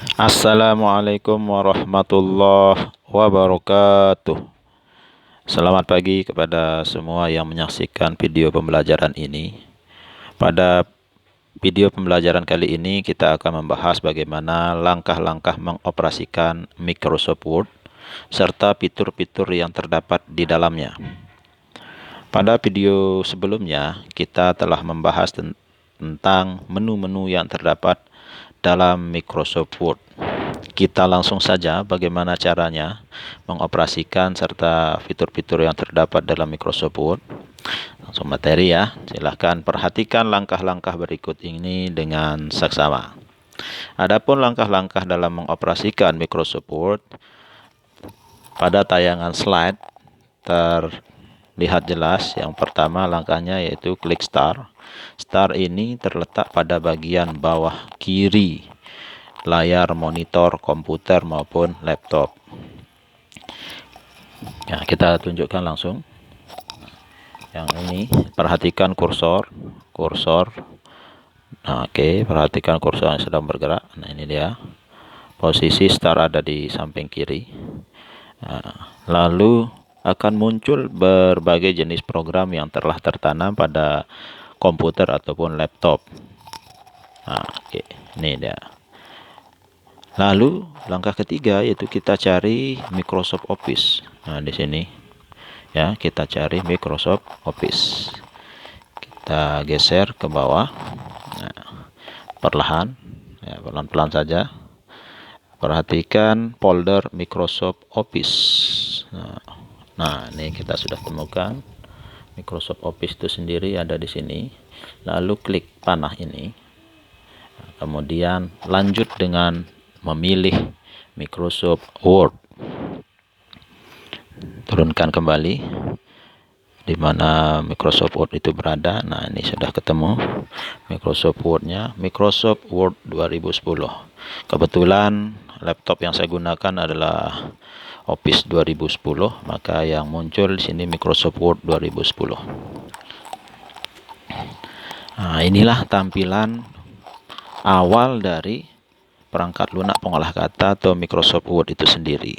Assalamualaikum warahmatullahi wabarakatuh. Selamat pagi kepada semua yang menyaksikan video pembelajaran ini. Pada video pembelajaran kali ini kita akan membahas bagaimana langkah-langkah mengoperasikan Microsoft Word serta fitur-fitur yang terdapat di dalamnya. Pada video sebelumnya kita telah membahas tentang menu-menu yang terdapat dalam Microsoft Word. Kita langsung saja bagaimana caranya mengoperasikan serta fitur-fitur yang terdapat dalam Microsoft Word. Langsung materi ya. Silahkan perhatikan langkah-langkah berikut ini dengan saksama. Adapun langkah-langkah dalam mengoperasikan Microsoft Word, pada tayangan slide terlihat jelas. Yang pertama langkahnya yaitu klik Start. Start ini terletak pada bagian bawah kiri layar monitor komputer maupun laptop. Ya, kita tunjukkan langsung. Yang ini, perhatikan kursor. Nah, oke, perhatikan kursor yang sedang bergerak. Nah, ini dia. Posisi Start ada di samping kiri. Nah, lalu akan muncul berbagai jenis program yang telah tertanam pada komputer ataupun laptop. Nah, oke, ini dia. Lalu langkah ketiga yaitu kita cari Microsoft Office. Nah, di sini ya, kita cari Microsoft Office. Kita geser ke bawah. Nah, perlahan ya, pelan-pelan saja. Perhatikan folder Microsoft Office. Nah, ini kita sudah temukan Microsoft Office itu sendiri ada di sini. Lalu klik panah ini. Nah, kemudian lanjut dengan memilih Microsoft Word. Turunkan kembali di mana Microsoft Word itu berada. Nah, ini sudah ketemu Microsoft Word-nya, Microsoft Word 2010. Kebetulan laptop yang saya gunakan adalah Office 2010, maka yang muncul di sini Microsoft Word 2010. Nah, inilah tampilan awal dari perangkat lunak pengolah kata atau Microsoft Word itu sendiri.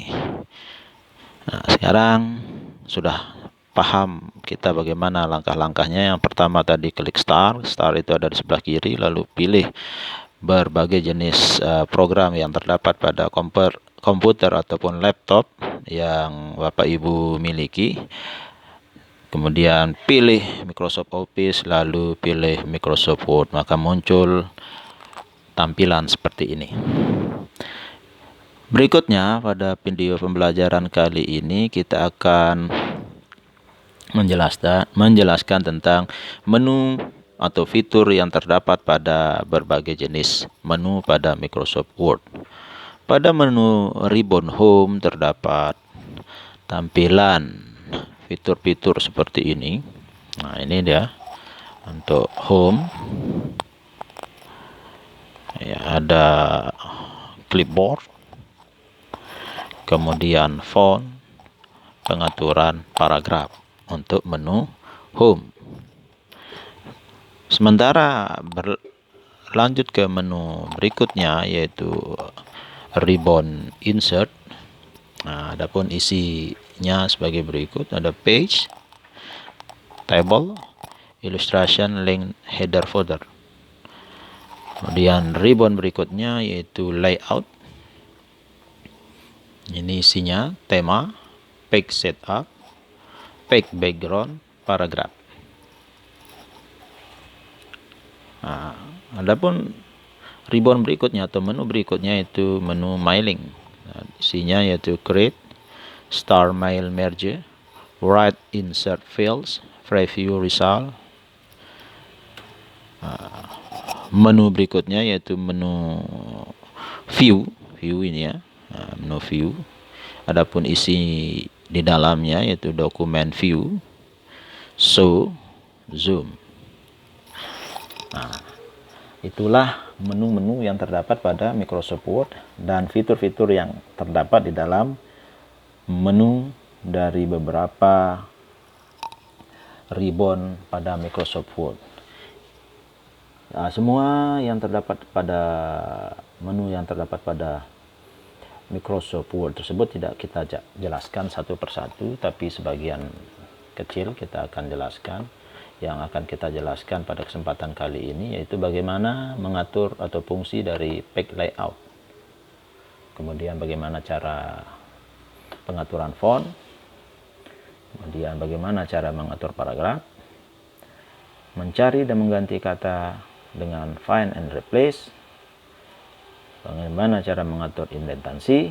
Nah, sekarang sudah paham kita bagaimana langkah-langkahnya. Yang pertama tadi klik Start. Start itu ada di sebelah kiri, lalu pilih berbagai jenis program yang terdapat pada komputer ataupun laptop yang Bapak Ibu miliki. Kemudian pilih Microsoft Office, lalu pilih Microsoft Word, maka muncul tampilan seperti ini. Berikutnya pada video pembelajaran kali ini kita akan menjelaskan tentang menu atau fitur yang terdapat pada berbagai jenis menu pada Microsoft Word. Pada menu ribbon Home terdapat tampilan fitur-fitur seperti ini. Nah, ini dia untuk Home. Ya, ada clipboard, kemudian font, pengaturan paragraf untuk menu Home. Sementara berlanjut ke menu berikutnya yaitu ribbon Insert. Nah, adapun isinya sebagai berikut, ada page, table, illustration, link, header, footer. Kemudian ribbon berikutnya yaitu layout. Ini isinya tema, page setup, page background, paragraf. Nah, adapun ribbon berikutnya atau menu berikutnya itu menu mailing. Nah, isinya yaitu create, start mail merge, write insert fields, preview result. Menu berikutnya yaitu menu view ini ya. Nah, menu view. Adapun isi di dalamnya yaitu dokumen view, show, zoom. Nah, itulah menu-menu yang terdapat pada Microsoft Word dan fitur-fitur yang terdapat di dalam menu dari beberapa ribbon pada Microsoft Word. Nah, semua yang terdapat pada menu yang terdapat pada Microsoft Word tersebut tidak kita jelaskan satu persatu, tapi sebagian kecil kita akan jelaskan. Yang akan kita jelaskan pada kesempatan kali ini yaitu bagaimana mengatur atau fungsi dari page layout, kemudian bagaimana cara pengaturan font, kemudian bagaimana cara mengatur paragraf, mencari dan mengganti kata dengan find and replace, bagaimana cara mengatur indentansi,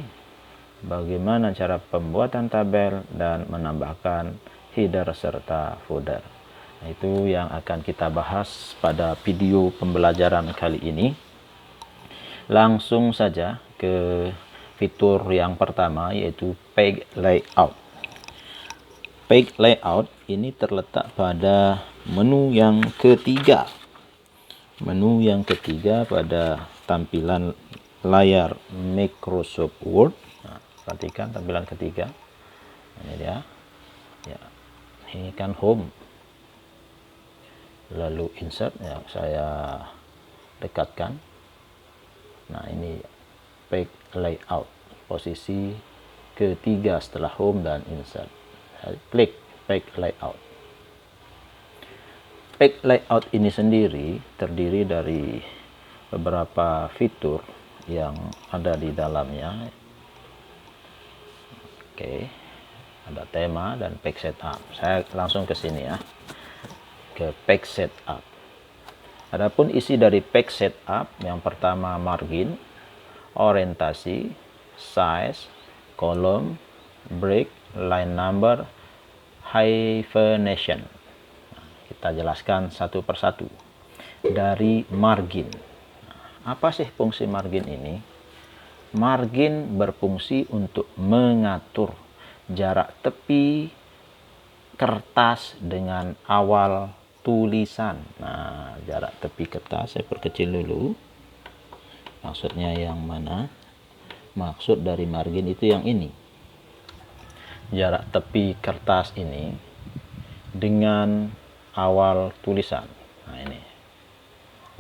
bagaimana cara pembuatan tabel, dan menambahkan header serta footer. Nah, itu yang akan kita bahas pada video pembelajaran kali ini. Langsung saja ke fitur yang pertama, yaitu page layout. Page layout ini terletak pada menu yang ketiga. Menu yang ketiga pada tampilan layar Microsoft Word. Nah, perhatikan tampilan ketiga. Ini dia. Ya, ini kan home. Lalu insert, ya saya dekatkan. Nah, ini page layout, posisi ketiga setelah home dan insert. Saya klik page layout. Page layout ini sendiri terdiri dari beberapa fitur yang ada di dalamnya. Oke, ada tema dan page setup. Saya langsung ke sini ya, ke page setup. Adapun isi dari page setup, yang pertama margin, orientasi, size, kolom, break, line number, hyphenation. Nah, kita jelaskan satu persatu. Dari margin. Apa sih fungsi margin ini? Margin berfungsi untuk mengatur jarak tepi kertas dengan awal tulisan. Nah, jarak tepi kertas saya perkecil dulu. Maksudnya yang mana? Maksud dari margin itu yang ini. Jarak tepi kertas ini dengan awal tulisan. Nah, ini.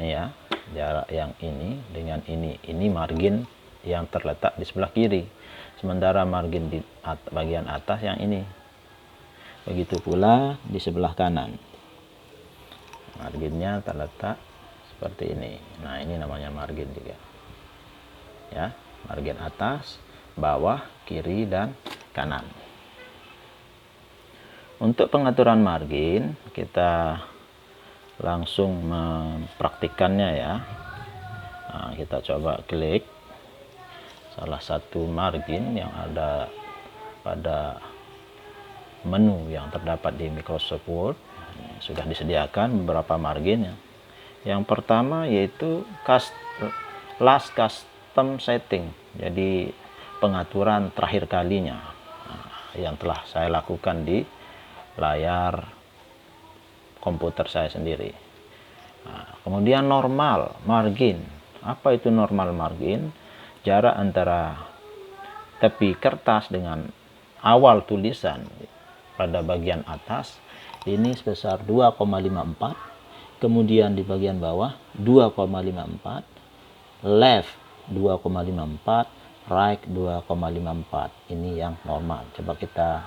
Ini ya, jarak yang ini dengan ini. Ini margin yang terletak di sebelah kiri. Sementara margin di bagian atas yang ini. Begitu pula di sebelah kanan. Marginnya terletak seperti ini. Nah, ini namanya margin juga. Ya, margin atas, bawah, kiri, dan kanan. Untuk pengaturan margin, kita langsung mempraktikkannya ya. Nah, kita coba klik salah satu margin yang ada pada menu yang terdapat di Microsoft Word. Sudah disediakan beberapa margin ya. Yang pertama yaitu last custom setting, jadi pengaturan terakhir kalinya. Nah, yang telah saya lakukan di layar komputer saya sendiri. Nah, kemudian normal margin. Apa itu normal margin? Jarak antara tepi kertas dengan awal tulisan pada bagian atas ini sebesar 2,54, kemudian di bagian bawah 2,54, left 2,54, right 2,54. Ini yang normal. Coba kita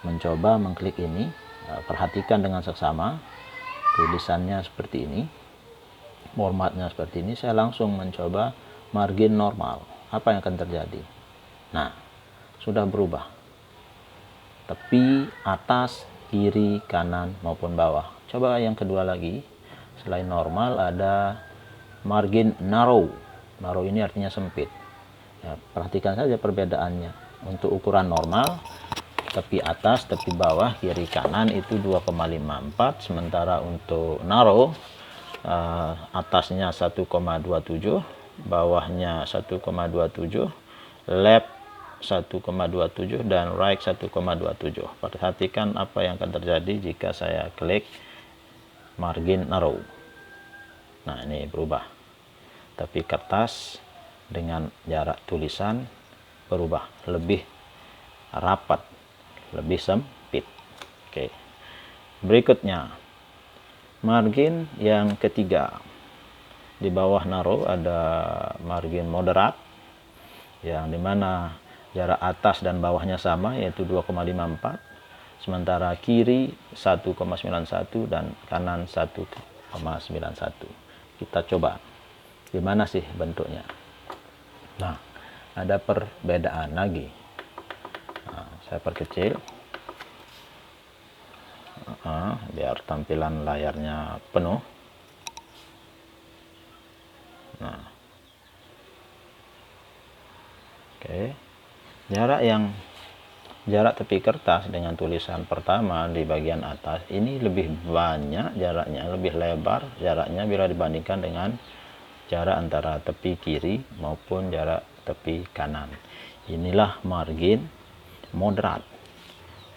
mencoba mengklik ini. Perhatikan dengan seksama, tulisannya seperti ini, formatnya seperti ini. Saya langsung mencoba margin normal. Apa yang akan terjadi? Nah, sudah berubah. Tepi, atas, kiri, kanan, maupun bawah. Coba yang kedua lagi. Selain normal ada margin narrow. Narrow ini artinya sempit. Ya, perhatikan saja perbedaannya. Untuk ukuran normal, tepi atas, tepi bawah, kiri, kanan itu 2,54. Sementara untuk narrow, atasnya 1,27, bawahnya 1,27, left 1,27 dan right 1,27. Perhatikan apa yang akan terjadi jika saya klik margin narrow. Nah, ini berubah. Tapi kertas dengan jarak tulisan berubah, lebih rapat, lebih sempit. Oke. Berikutnya margin yang ketiga. di bawah narrow ada margin moderat, yang dimana jarak atas dan bawahnya sama, yaitu 2,54, sementara kiri 1,91 dan kanan 1,91. Kita coba gimana sih bentuknya. Nah, ada perbedaan lagi. Nah, saya perkecil biar tampilan layarnya penuh. Nah, oke. Jarak tepi kertas dengan tulisan pertama di bagian atas ini lebih banyak jaraknya, lebih lebar jaraknya bila dibandingkan dengan jarak antara tepi kiri maupun jarak tepi kanan. Inilah margin moderat.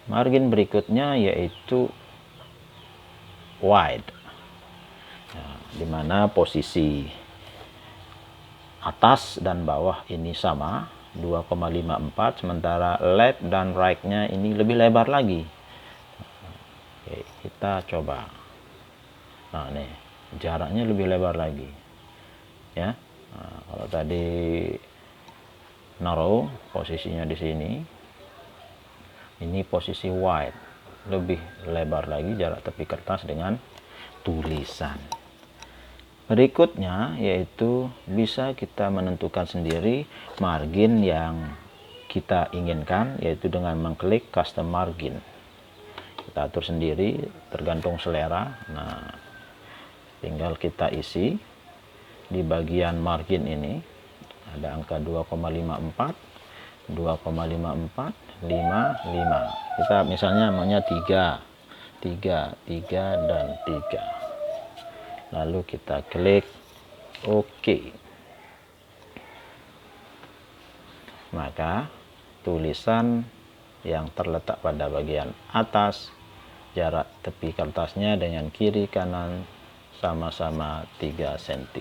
Margin berikutnya yaitu wide, nah, di mana posisi atas dan bawah ini sama 2,54, sementara left dan right-nya ini lebih lebar lagi. Oke, kita coba. Nah, nih jaraknya lebih lebar lagi ya. Nah, kalau tadi narrow posisinya di sini, ini posisi wide, lebih lebar lagi jarak tepi kertas dengan tulisan. Berikutnya yaitu bisa kita menentukan sendiri margin yang kita inginkan, yaitu dengan mengklik custom margin. Kita atur sendiri tergantung selera. Nah, tinggal kita isi di bagian margin ini ada angka 2,54, 2,54, 55. Kita misalnya maunya 3, dan 3. Lalu kita klik OK. Maka tulisan yang terletak pada bagian atas, jarak tepi kertasnya dengan kiri kanan sama-sama 3 cm.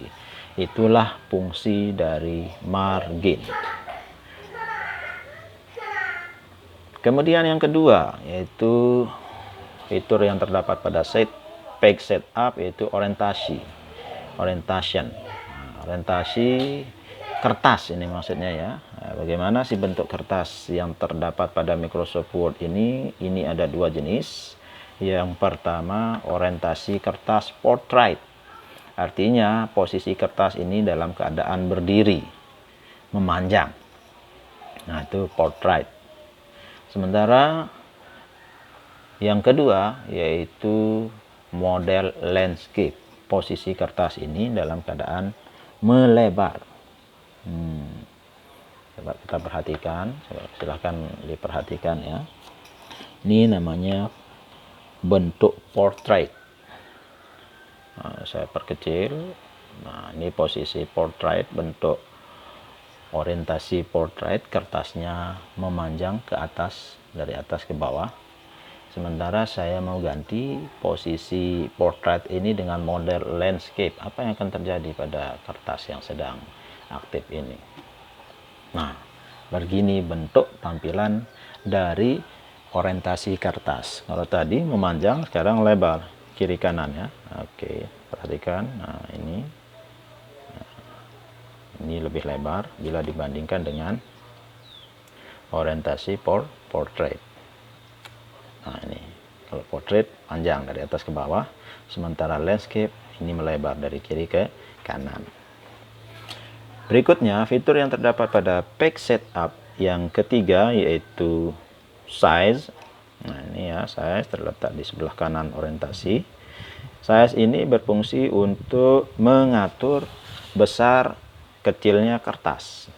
Itulah fungsi dari margin. Kemudian yang kedua yaitu fitur yang terdapat pada page setup, yaitu orientasi. Orientation. Nah, orientasi kertas ini maksudnya ya. Nah, bagaimana sih bentuk kertas yang terdapat pada Microsoft Word ini? Ini ada dua jenis. Yang pertama orientasi kertas portrait. Artinya posisi kertas ini dalam keadaan berdiri, memanjang. Nah, itu portrait. Sementara yang kedua yaitu model landscape. Posisi kertas ini dalam keadaan melebar. Coba kita perhatikan, silahkan diperhatikan ya. Ini namanya bentuk portrait. Nah, saya perkecil. Nah, ini posisi portrait, bentuk orientasi portrait, kertasnya memanjang ke atas, dari atas ke bawah. Sementara saya mau ganti posisi portrait ini dengan model landscape. Apa yang akan terjadi pada kertas yang sedang aktif ini? Nah, begini bentuk tampilan dari orientasi kertas. Kalau tadi memanjang, sekarang lebar kiri kanan ya. Oke, perhatikan. Nah, ini lebih lebar bila dibandingkan dengan orientasi portrait. Nah, ini kalau portrait panjang dari atas ke bawah, sementara landscape ini melebar dari kiri ke kanan. Berikutnya fitur yang terdapat pada page setup yang ketiga yaitu size. Nah, ini ya, size terletak di sebelah kanan orientasi. Size ini berfungsi untuk mengatur besar kecilnya kertas.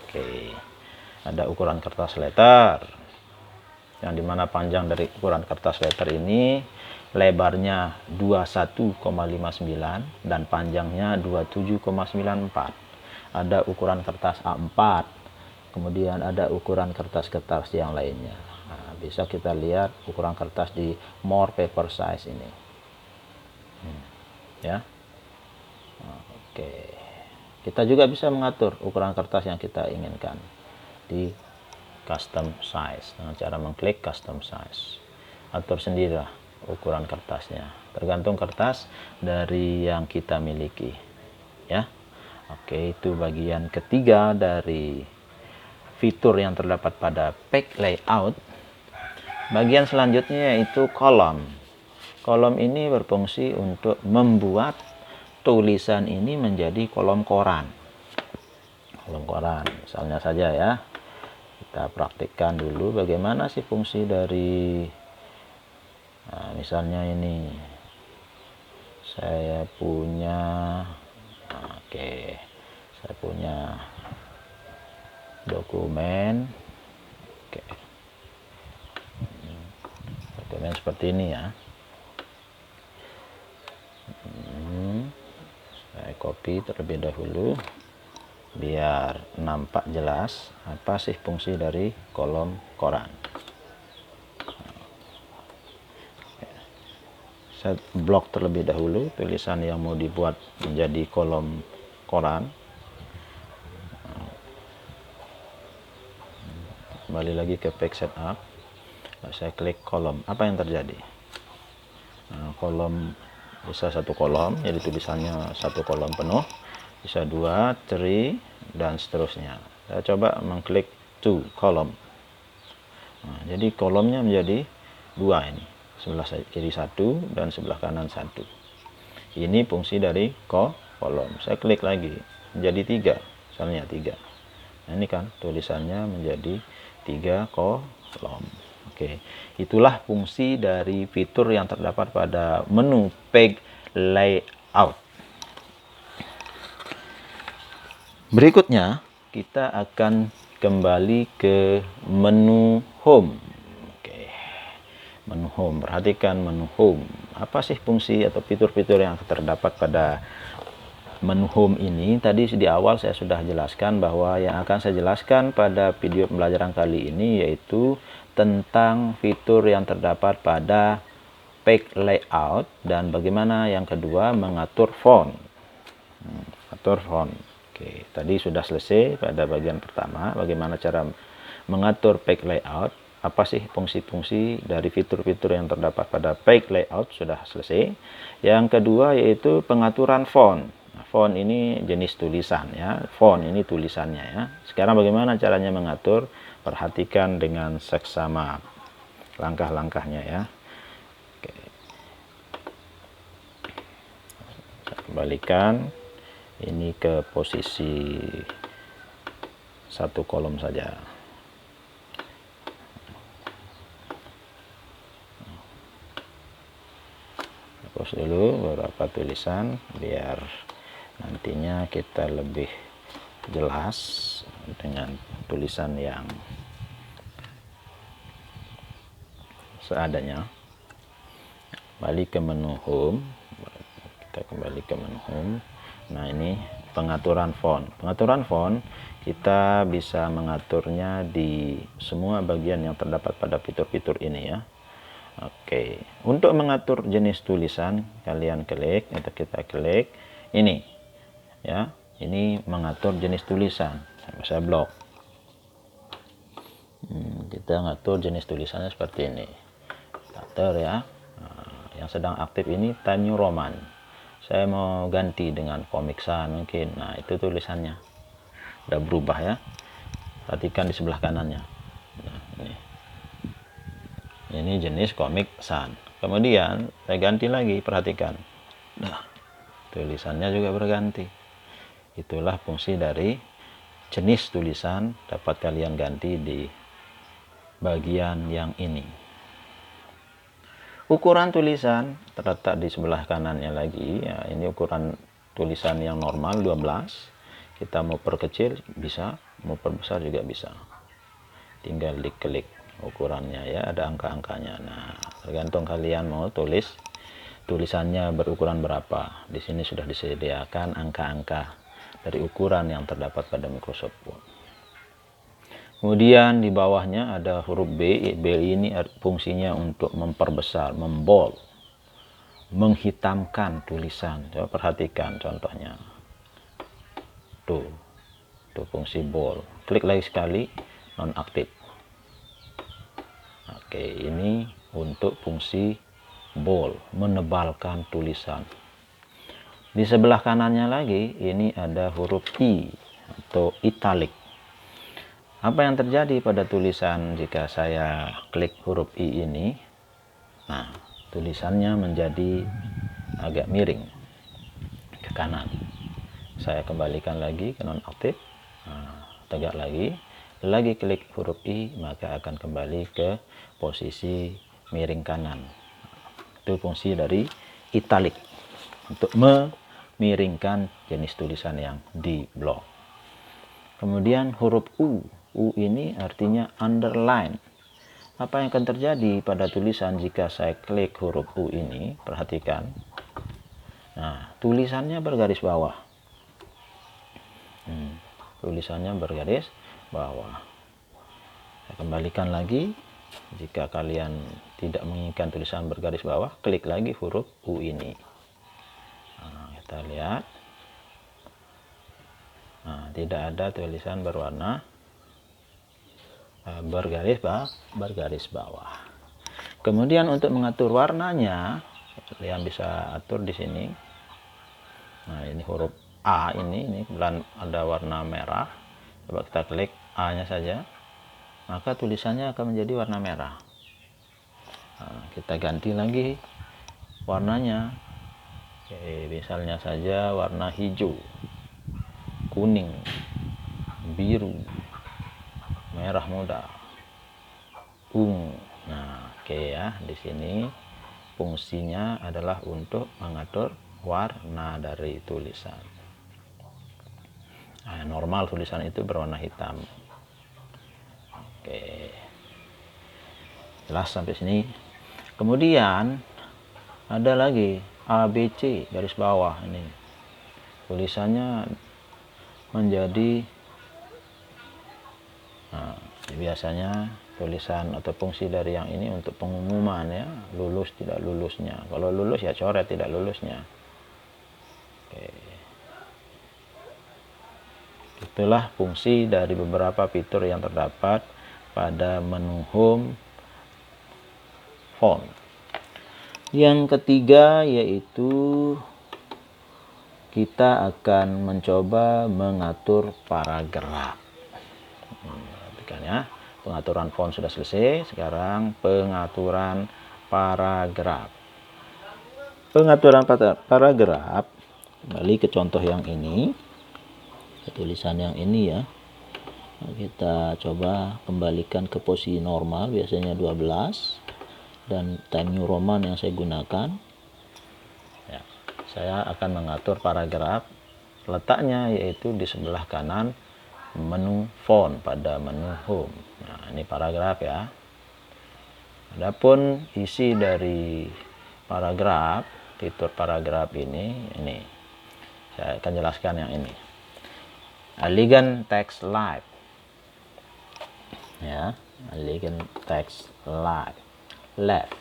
Oke, ada ukuran kertas letter, yang dimana panjang dari ukuran kertas letter ini lebarnya 21,59 dan panjangnya 27,94. Ada ukuran kertas A4, kemudian ada ukuran kertas-kertas yang lainnya. Nah, bisa kita lihat ukuran kertas di more paper size ini. Ya. Oke. Kita juga bisa mengatur ukuran kertas yang kita inginkan di custom size dengan cara mengklik custom size. Atur sendirilah ukuran kertasnya, tergantung kertas dari yang kita miliki. ya. Oke, itu bagian ketiga dari fitur yang terdapat pada page layout. Bagian selanjutnya yaitu kolom. Kolom ini berfungsi untuk membuat tulisan ini menjadi kolom koran. Kolom koran, misalnya saja ya. Kita praktikkan dulu bagaimana sih fungsi dari misalnya ini. Saya punya saya punya dokumen. Dokumen seperti ini ya. Saya copy terlebih dahulu biar nampak jelas apa sih fungsi dari kolom koran. Saya blok terlebih dahulu tulisan yang mau dibuat menjadi kolom koran. Kembali lagi ke page setup. Saya klik kolom. Apa yang terjadi? Kolom bisa satu kolom, jadi tulisannya satu kolom penuh, bisa 2, 3, dan seterusnya. Saya coba mengklik to kolom. Jadi kolomnya menjadi 2 ini, sebelah kiri 1 dan sebelah kanan 1. Ini fungsi dari kolom. Saya klik lagi menjadi 3, misalnya 3. Nah, ini kan tulisannya menjadi 3 kolom. Oke, itulah fungsi dari fitur yang terdapat pada menu page layout. Berikutnya, kita akan kembali ke menu home. Oke, menu home. Perhatikan menu home. Apa sih fungsi atau fitur-fitur yang terdapat pada menu home ini? Tadi di awal saya sudah jelaskan bahwa yang akan saya jelaskan pada video pembelajaran kali ini yaitu tentang fitur yang terdapat pada page layout dan bagaimana yang kedua mengatur font. Atur font. Oke, tadi sudah selesai pada bagian pertama bagaimana cara mengatur page layout. Apa sih fungsi-fungsi dari fitur-fitur yang terdapat pada page layout sudah selesai. Yang kedua yaitu pengaturan font. Font ini jenis tulisan ya. Font ini tulisannya ya. Sekarang bagaimana caranya mengatur? Perhatikan dengan seksama langkah-langkahnya ya. Oke. Saya kembalikan ini ke posisi satu kolom saja. Hapus dulu beberapa tulisan biar nantinya kita lebih jelas dengan tulisan yang seadanya. Kembali ke menu home. Kita kembali ke menu home. Nah, ini pengaturan font. Pengaturan font kita bisa mengaturnya di semua bagian yang terdapat pada fitur-fitur ini ya. Oke, untuk mengatur jenis tulisan kalian klik atau kita klik ini ya. Ini mengatur jenis tulisan. Saya blok. Kita ngatur jenis tulisannya seperti ini. Atur ya. Yang sedang aktif ini Time New Roman. Saya mau ganti dengan Comic Sans mungkin. Nah, itu tulisannya udah berubah ya. Perhatikan di sebelah kanannya. Nah, ini jenis Comic Sans. Kemudian saya ganti lagi, perhatikan. Nah, tulisannya juga berganti. Itulah fungsi dari jenis tulisan dapat kalian ganti di bagian yang ini. Ukuran tulisan terletak di sebelah kanannya lagi ya. Ini ukuran tulisan yang normal 12. Kita mau perkecil bisa, mau perbesar juga bisa. Tinggal diklik ukurannya ya, ada angka-angkanya. Nah, tergantung kalian mau tulis tulisannya berukuran berapa. Di sini sudah disediakan angka-angka dari ukuran yang terdapat pada Microsoft Word. Kemudian di bawahnya ada huruf B. B ini fungsinya untuk memperbesar, membold, menghitamkan tulisan. Coba perhatikan contohnya. Tuh fungsi bold. Klik lagi sekali, nonaktif. Oke, ini untuk fungsi bold, menebalkan tulisan. Di sebelah kanannya lagi ini ada huruf I atau italic. Apa yang terjadi pada tulisan jika saya klik huruf I ini? Nah, tulisannya menjadi agak miring ke kanan. Saya kembalikan lagi ke nonaktif. Nah, tegak lagi klik huruf I, maka akan kembali ke posisi miring kanan. Itu fungsi dari italic, untuk memiringkan jenis tulisan yang di blok. Kemudian huruf U ini artinya underline. Apa yang akan terjadi pada tulisan jika saya klik huruf U ini? Perhatikan. Nah, tulisannya bergaris bawah. Tulisannya bergaris bawah. Saya kembalikan lagi. Jika kalian tidak menginginkan tulisan bergaris bawah, klik lagi huruf U ini. Nah, kita lihat. Nah, tidak ada tulisan berwarna bergaris bawah. Kemudian untuk mengatur warnanya, kalian bisa atur di sini. Nah, ini huruf A ini kebetulan ada warna merah. Coba kita klik A-nya saja, maka tulisannya akan menjadi warna merah. Nah, kita ganti lagi warnanya. Oke, misalnya saja warna hijau, kuning, biru, merah muda, ungu. Nah, oke ya, di sini fungsinya adalah untuk mengatur warna dari tulisan. Nah, normal tulisan itu berwarna hitam. Oke, jelas sampai sini. Kemudian ada lagi ABC garis bawah ini. Tulisannya menjadi biasanya tulisan atau fungsi dari yang ini untuk pengumuman ya, lulus tidak lulusnya. Kalau lulus ya coret, tidak lulusnya. Oke. Itulah fungsi dari beberapa fitur yang terdapat pada menu home font. Yang ketiga yaitu kita akan mencoba mengatur paragraf. Perhatikan ya, pengaturan font sudah selesai. Sekarang pengaturan paragraf. Pengaturan paragraf, kembali ke contoh yang ini, tulisan yang ini ya. Kita coba kembalikan ke posisi normal, biasanya 12, dan Time New Roman yang saya gunakan. Ya, saya akan mengatur paragraf. Letaknya yaitu di sebelah kanan menu font pada menu home. Nah, ini paragraf ya. Adapun isi dari paragraf, fitur paragraf ini saya akan jelaskan yang ini. Elegant text light. Ya, elegant text light. Left.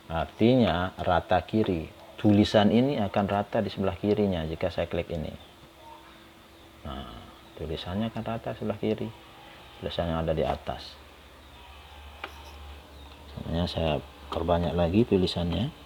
Artinya rata kiri. Tulisan ini akan rata di sebelah kirinya jika saya klik ini. Nah, tulisannya akan rata sebelah kiri. Tulisan yang ada di atas. Sebenarnya saya perbanyak lagi tulisannya.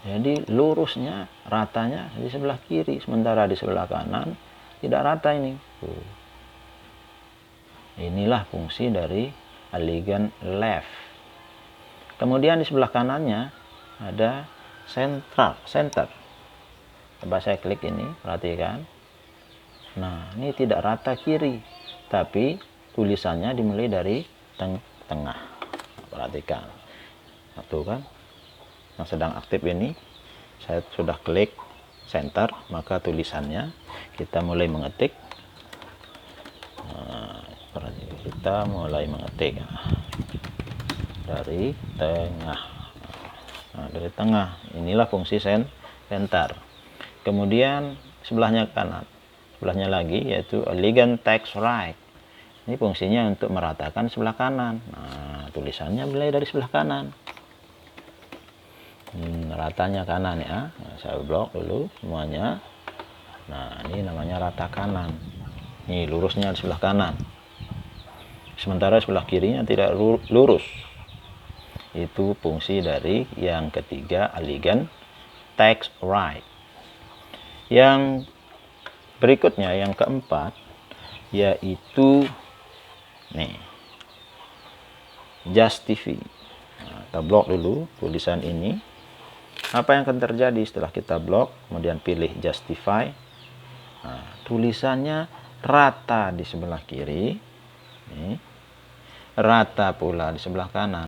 Jadi lurusnya, ratanya di sebelah kiri, sementara di sebelah kanan tidak rata ini. Inilah fungsi dari elegant left. Kemudian di sebelah kanannya ada center. Coba saya klik ini, perhatikan. Nah, ini tidak rata kiri, tapi tulisannya dimulai dari tengah. Perhatikan. Satu kan? Yang sedang aktif ini, saya sudah klik center, maka tulisannya kita mulai mengetik. Nah, kita mulai mengetik dari tengah. Nah, dari tengah inilah fungsi center. Kemudian sebelahnya kanan, sebelahnya lagi yaitu elegant text right. Ini fungsinya untuk meratakan sebelah kanan. Nah, tulisannya mulai dari sebelah kanan. Ratanya kanan ya. Nah, saya blok dulu semuanya. Nah, ini namanya rata kanan. Nih lurusnya di sebelah kanan, sementara sebelah kirinya tidak lurus. Itu fungsi dari yang ketiga, alignment text right. Yang berikutnya, yang keempat, yaitu nih, justify. Nah, kita blok dulu tulisan ini. Apa yang akan terjadi setelah kita blok, kemudian pilih justify? Nah, tulisannya rata di sebelah kiri, nih, rata pula di sebelah kanan.